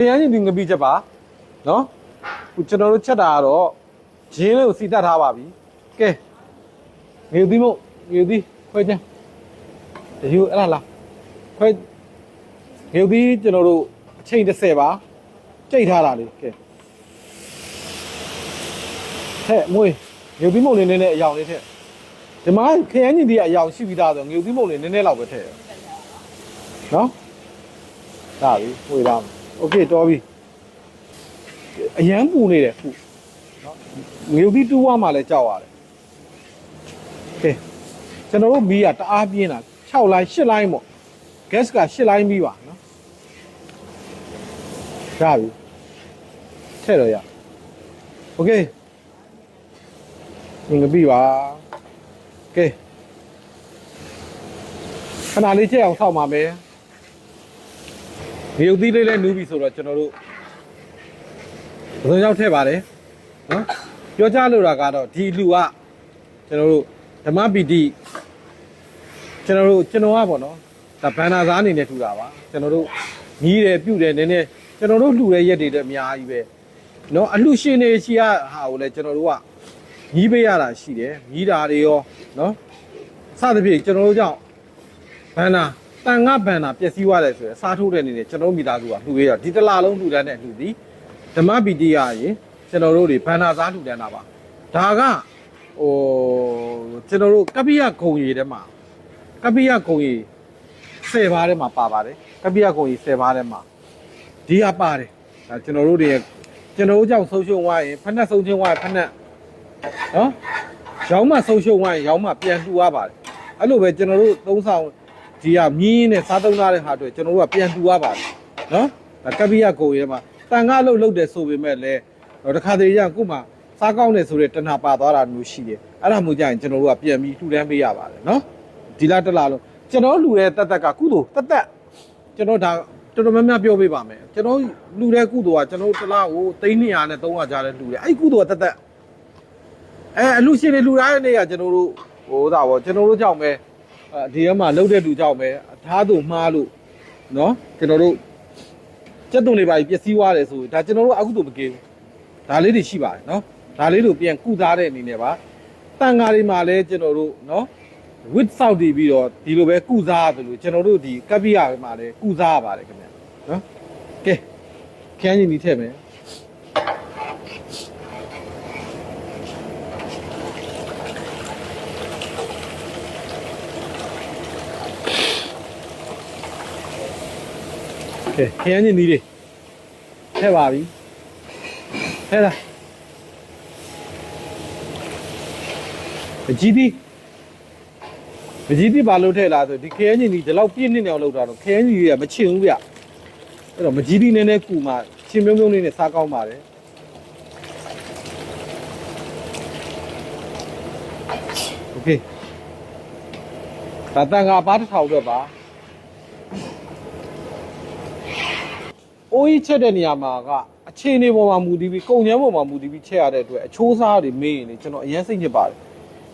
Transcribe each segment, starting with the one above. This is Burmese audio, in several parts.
Kaya ni ngah bija ba, no? Ucapkan lu cakap aro, jenis sita dah babi, ke? Ngudi mo, ngudi, kau je, hiu lah, kau ngudi jenis lu cai de seba, cai dah lah ni, ke? Heh, mui, ngudi mo ni ni yang ni the, cuma kaya ni dia yang si vida tu, ngudi mo ni lau betul, no? Dah, mui dah, okey, tu abi. Yang pun ni deh, ngudi tu apa malah jawab. Okay, channel lu biar tak habis na, 6 line 10 line mo, gas ka 10 line biar, no? Jadi, cero ya. Okay, ini biar, okay. Karena ni cewek sama me, ngudi ni le nubi surat channel lu. Betul jauh tebal deh, no? Jauh jalur agak tu, di luar, channel lu. Tema bidi, channel apa no? Tapi mana zani ni tu apa? Channel ni le, piu le, ni channel lu le ye di miaya ibe. No, alu sih ni sia hau le channel lu ah, ni be ya lah sih deh, ni dah ada yo, no? Saat ni channel jauh, mana? Tengah mana? Pesiwa le tu, satu le ni channel mida tu ah, tu ya, di telalong tu dah ni tu di. Tema bidi ya ye, channel lu di, mana zani tu dah apa? Daga. Oh, channel kabiya koi deh mah, kabiya koi sebar deh mah papa deh, kabiya koi sebar deh mah, dia apa deh, channel deh, channel jauh social wire, pernah social wire pernah, oh, jauh mah social wire, jauh mah pian dua apa deh, alu be channel tungsang dia ni ne satu nari hadu, channel pian dua apa deh, no, kabiya koi deh mah, tangga lu deh sobi mele, orang kade yang kuma. Sakau ni surat tanah pada orang nusi dia. Ada mungkin channel lu apa yang mi tu yang biar apa, no? Dila terlalu. Channel lu le tata kakudo, tata. Channel dah, channel mana biar biar me. Channel lu le kudo, channel terlalu. Tini ane tahu aja le lu le. Ay kudo tata. Lu sih le lu raya ni ya channel lu. Oh dah, channel lu jauh me. Dia mah lu le lu jauh me. Thadu malu, no? Channel lu. Jatuh ni bayi biasa le so. Dah channel lu aku tu begitu. Dah le di siapa, no? Dari tu piang kuda ni ba, tangari malah channel tu, no, with Saudi video, di lu be kuda tu, channel tu di kabiya malah kuda ba le kena, no, ke, kaya ni ceh me, ke, kaya ni deh, ceh babi, ceh lah. GD ဘာလို့ထည့်လာဆိုဒီခရမ်းကြီးဒီလောက်ပြည့်နှစ်နေအောင်လုပ်တာတော့ခရမ်းကြီးကမချင်ဘူးဗျအဲ့တော့မကြီးဒီနည်းနည်းကူမှချင်းမြုံမြုံလေးနဲ့စားကောင်းပါတယ်โอเคဒါတန်ခါပါတစ်ထောင်အတွက်ပါအိုးကြီးချက်တဲ့နေရာမှာကအခြေအနေပေါ်မှာမူတည်ပြီးကုန်ကျန်းပေါ်မှာမူတည်ပြီးချက်ရတဲ့အတွက်အချိုးစားတွေမေးရင်လေကျွန်တော်အရင်စိတ်ညစ်ပါတယ်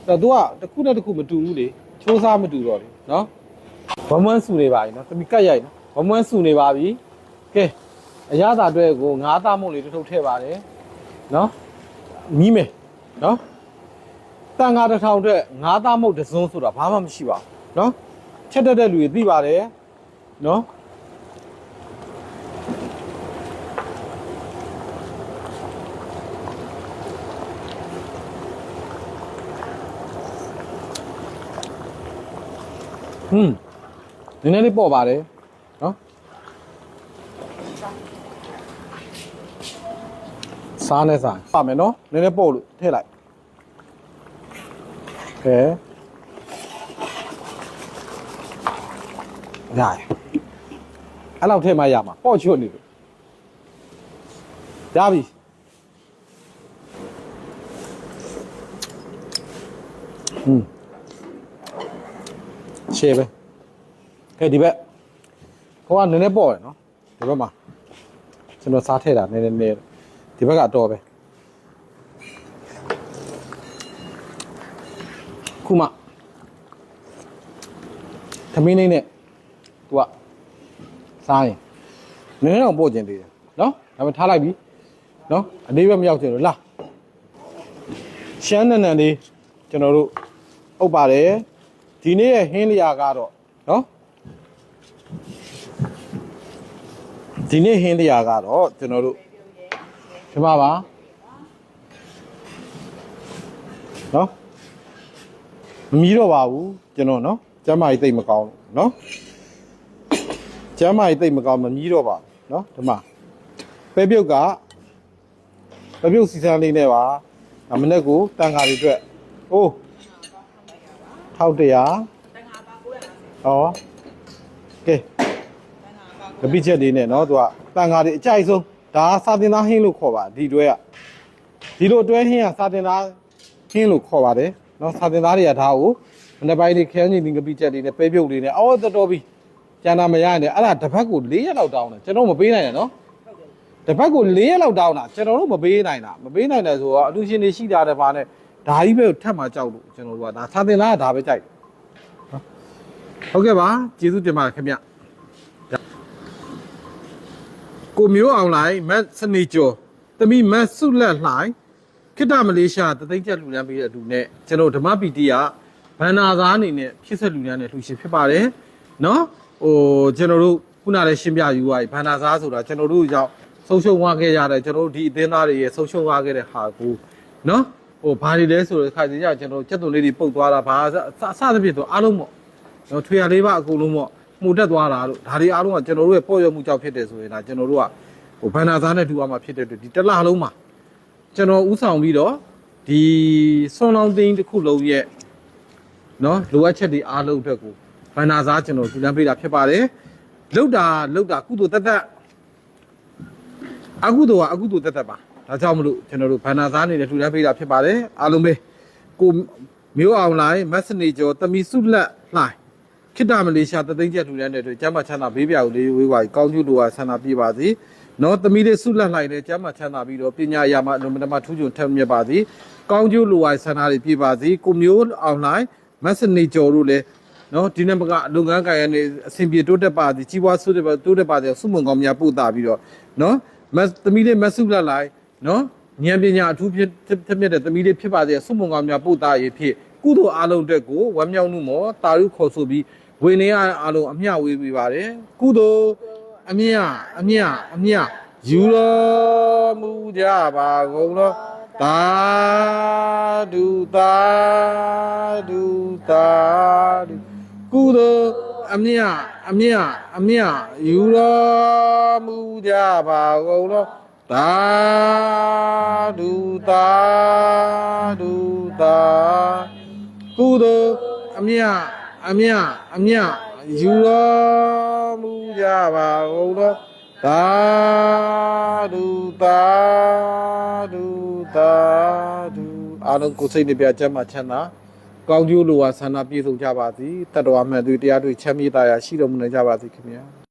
အဲ့တော့သူကတစ်ခုနဲ့တစ်ခုမတူဘူးလေချိုးစားမတူတော့လေနော်ဝမွန်းစုနေပါပြီနော်တမီကတ်ရိုက်နော်ဝမွန်းစုနေပါပြီကဲအရသာအတွက်ကိုငါးသားမုံလေးတစ်ထုပ်ထည့်ပါတယ်နော်မီးမယ်နော်တန်ခါတစ်ထောင်အတွက်ငါးသားမုံတစ်စုံဆိုတာဘာမှမရှိပါဘူးနော်ချက်တတ်တဲ့လူတွေသိပါတယ်နော်နည်းနည်းလေးပေါ့ပါတယ်နော်စားနေစားပါမယ်နော်နည်းနည်းပေါ့လို့ထည့်လိုက်ကဲညာအဲ့လောက်ထည့်မှရမှာပေါ့ချွတ်နေလို့ရပြီရှေ့ပဲကဲဒီဘက်ဟိုကနည်းနည်းပေါ့ရယ်နော်ဒီဘက်မှာကျွန်တော်စားထည့်တာနည်းနည်းဒီဘက်ကတော့ပဲခုမှသမင်းနေနဲ့သူကစားရင်နည်းနည်းတော့ပို့ကျင်သေးတယ် နော်ဒါမှထားလိုက်ပြီနော်အနေပဲမရောက်ချင်လို့လာရှမ်းနန်နန်လေးကျွန်တော်တို့အုပ်ပါတယ်ဒီနေ့ရဲ့ဟင်းလျာကတော့နော်ဒီနေ့ဟင်းလျာကတော့ကျွန်တော်တို့ဒီမှာပါနော်မမီးတော့ပါဘူးကျွန်တော်နော်ကျမ်းမာရေးတိတ်မကောင်းနော်ကျမ်းမာရေးတိတ်မကောင်းမမီးတော့ပါနော်ဒီမှာပဲပြုတ်ကပဲပြုတ်စီစမ်းလေးနဲ့ပါမနေ့ကတန်ခါတွေအတွက်အိုး1100ဟောကဲကပိချက်လေးနဲ့နော်သူကတန်ခါတွေအကြိုက်ဆုံးဒါစာတင်သားဟင်းလို့ခေါ်ပါဒီတွဲကဒီလိုတွဲဟင်းကစာတင်သားဟင်းလို့ခေါ်ပါတယ်နော်စာတင်သားတွေကဒါကိုမနေ့ပိုင်းလေးခဲန်းကြီးကပိချက်လေးနဲ့ပဲပြုတ်လေးနဲ့အော်တော်ပြီကျန်တာမရရင်အဲ့ဒါတစ်ဖက်ကို4ရက်လောက်တောင်းတယ်ကျွန်တော်မပေးနိုင်နဲ့နော်တစ်ဖက်ကို4ရက်လောက်တောင်းတာကျွန်တော်တို့မပေးနိုင်တာမပေးနိုင်တယ်ဆိုတော့အလူရှင်တွေရှိတာတဲ့ဘာနဲ့ဒါကြီးပဲထပ်မှကြောက်လို့ကျွန်တော်တို့ကဒါစာတင်သားကဒါပဲကြိုက်ဟုတ်ကဲ့ပါကျေးဇူးတင်ပါတယ်ခင်ဗျကိုမျိုးအောင်လိုက်မတ်စနေကျော်တမိမတ်စုလက်လှိုင်းခိတမလေးရှားတသိန်းကျပ်လူလန်းပေးတဲ့အတူနဲ့ကျွန်တော်ဓမ္မပီတီကဘန္နာသားအနေနဲ့ဖြစ်ဆက်လူလန်းတဲ့လှူရှင်ဖြစ်ပါတယ်နော်ဟိုကျွန်တော်တို့ခုနလည်းရှင်းပြယူသွားပြီဘန္နာသားဆိုတာကျွန်တော်တို့ကြောင့်ဆုံးရှုံးသွားခဲ့ရတယ်ကျွန်တော်တို့ဒီအသင်းသားတွေရဲ့ဆုံးရှုံးသွားခဲ့တဲ့ဟာကိုနော်ဟိုဘာတွေလဲဆိုတော့ခါစီကြကျွန်တော်စက်သွန်လေးတွေပုတ်သွားတာဘာအစသဖြင့်ဆိုအားလုံးပေါ့နော်ထွေရလေးပါအကုန်လုံးပေါ့မှုတက်သွားတာတို့ဒါတွေအားလုံးကကျွန်တော်တို့ရဲ့ပေါ့ရမှုကြောင့်ဖြစ်တယ်ဆိုရင်ဒါကျွန်တော်တို့ကဟိုဘန္နာသားနဲ့တူအောင်မှဖြစ်တဲ့အတွက်ဒီတစ်လလုံးမှာကျွန်တော်ဥဆောင်ပြီးတော့ဒီဆွန်လောင်းသိန်းတစ်ခုလုံးရဲ့နော်လိုအပ်ချက်တွေအားလုံးအတွက်ကိုဘန္နာသားကျွန်တော်ထူလန်းပေးတာဖြစ်ပါတယ်လောက်တာကုသိုလ်တက်အကုသိုလ်ကအကုသိုလ်တက်ပါဒါကြောင့်မလို့ကျွန်တော်တို့ဘန္နာသားအနေနဲ့ထူလန်းပေးတာဖြစ်ပါတယ်အားလုံးပဲကိုမျိုးအောင်လိုက်မက်ဆနေကျော်တမီစုလက်လှိုင်းခိတမလေးရှားတသိန်းကျပ်ထူလန်းတဲ့အတွက်ကျမ်းမချမ်းသာဘေးပြာကိုလေးဝေးပါကောင်းကျိုးလိုအားဆန္ဒပြပါစေနော်တမီလေးစုလက်လှိုင်းနဲ့ကျမ်းမချမ်းသာပြီးတော့ပညာရာမှာအလုံးမတမထူးချွန်ထက်မြက်ပါစေကောင်းကျိုးလိုအားဆန္ဒတွေပြပါစေကိုမျိုးအောင်လိုက်မက်ဆနေကျော်တို့လည်းနော်ဒီနေ့ကလုပ်ငန်းကိုင်ရနေအဆင်ပြေတိုးတက်ပါသည်ကြီးပွားတိုးတက်ပါသည်စုမုံကောင်းများပို့တာပြီးတော့နော်သမီးလေးမဆုလက်လိုက်နော်ဉာဏ်ပညာအထူးဖြစ်မြတ်တဲ့သမီးလေးဖြစ်ပါစေစုမုံကောင်းများပို့တာရေးဖြစ်ကုသိုလ်အားလုံးအတွက်ကိုဝမ်းမြောက်မှုမောတာရုခေါ်ဆိုပြီးဝေနေရအားလုံးအမျှဝေပေးပါတယ်ကုသိုလ်အမျှယူတော်မူကြပါကုန်သောသာဓုကုသိုလ်အမျှယူတော်မူကြပါကုန်သောသာဓုကုသိုလ်အမျှယူတော်မူကြပါကုန်သောသာဓုအားလုံးကိုယ်စိတ်နဲ့ပြချမ်းမှချမ်းသာကောင်းကျိုးလိုဝါဆန္ဒပြည့်စုံကြပါသည်တတ္တဝါမှန်သူတရားတွေ့ချမ်းမြေ့တာရရှိတော်မူနိုင်ကြပါသည်ခင်ဗျာ